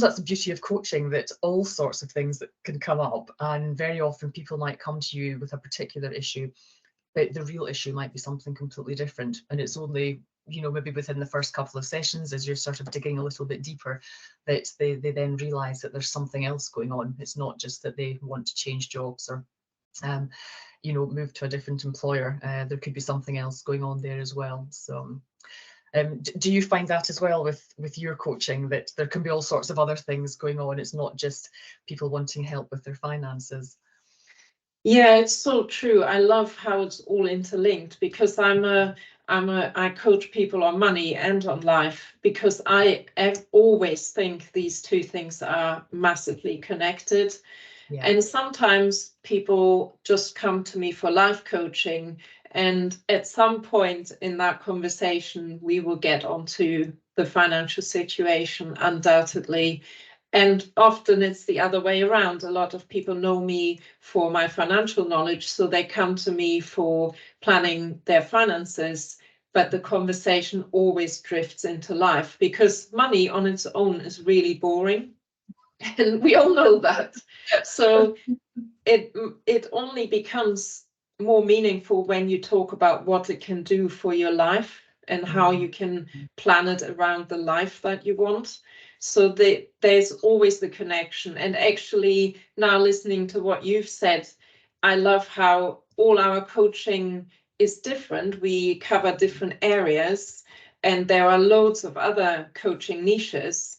that's the beauty of coaching, that all sorts of things that can come up, and very often people might come to you with a particular issue, but the real issue might be something completely different. And it's only, you know, maybe within the first couple of sessions, as you're sort of digging a little bit deeper, that they then realise that there's something else going on. It's not just that they want to change jobs or you know, move to a different employer. There could be something else going on there as well. So do you find that as well with your coaching, that there can be all sorts of other things going on? It's not just people wanting help with their finances. Yeah, it's so true. I love how it's all interlinked, because I coach people on money and on life, because I always think these two things are massively connected. Yeah. And sometimes people just come to me for life coaching, and at some point in that conversation, we will get onto the financial situation, undoubtedly. And often it's the other way around. A lot of people know me for my financial knowledge, so they come to me for planning their finances, but the conversation always drifts into life, because money on its own is really boring. And we all know that. So it only becomes more meaningful when you talk about what it can do for your life and how you can plan it around the life that you want. So there's always the connection. And actually, now listening to what you've said, I love how all our coaching is different. We cover different areas, and there are loads of other coaching niches.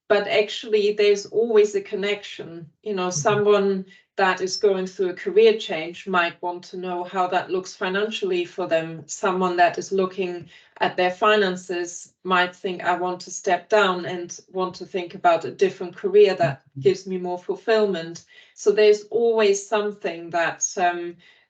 But actually, there's always a connection. You know, someone that is going through a career change might want to know how that looks financially for them. Someone that is looking at their finances might think, I want to step down and want to think about a different career that gives me more fulfillment. So there's always something that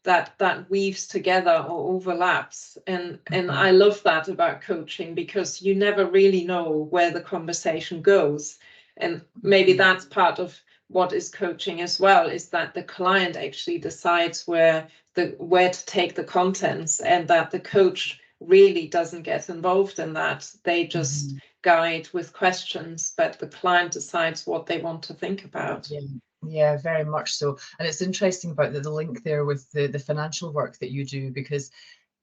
that weaves together or overlaps. And I love that about coaching, because you never really know where the conversation goes. And maybe that's part of what is coaching as well, is that the client actually decides where to take the contents, and that the coach really doesn't get involved in that. They just guide with questions, but the client decides what they want to think about. Yeah, very much so. And it's interesting about the link there with the financial work that you do, because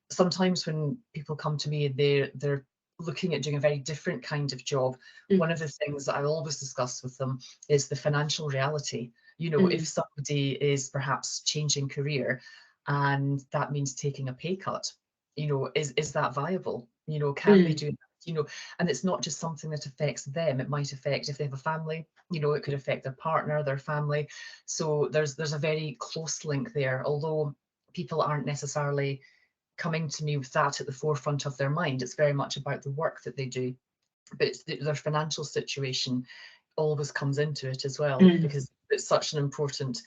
sometimes when people come to me, they're looking at doing a very different kind of job. One of the things that I always discuss with them is the financial reality. You know, if somebody is perhaps changing career and that means taking a pay cut, you know, is that viable? You know, can they do that? You know, and it's not just something that affects them. It might affect, if they have a family, you know, it could affect their partner, their family. So there's a very close link there, although people aren't necessarily coming to me with that at the forefront of their mind. It's very much about the work that they do, but it's their financial situation always comes into it as well, because it's such an important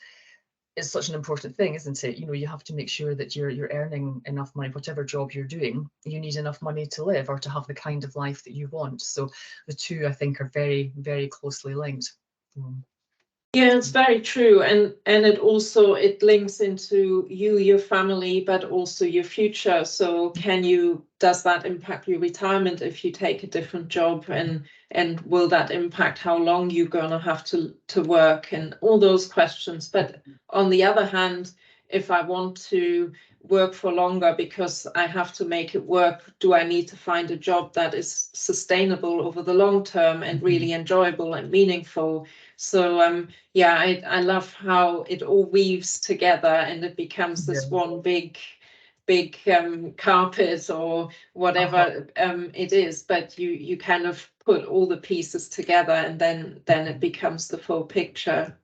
thing, isn't it? You know, you have to make sure that you're earning enough money. Whatever job you're doing, you need enough money to live or to have the kind of life that you want. So the two, I think, are very, very closely linked. Yeah, it's very true. And it links into you, your family, but also your future. So does that impact your retirement if you take a different job, and will that impact how long you're gonna have to work, and all those questions. But on the other hand, if I want to work for longer because I have to make it work, do I need to find a job that is sustainable over the long term and really enjoyable and meaningful? So yeah, I love how it all weaves together, and it becomes this one big carpet or whatever it is, but you kind of put all the pieces together, and then it becomes the full picture.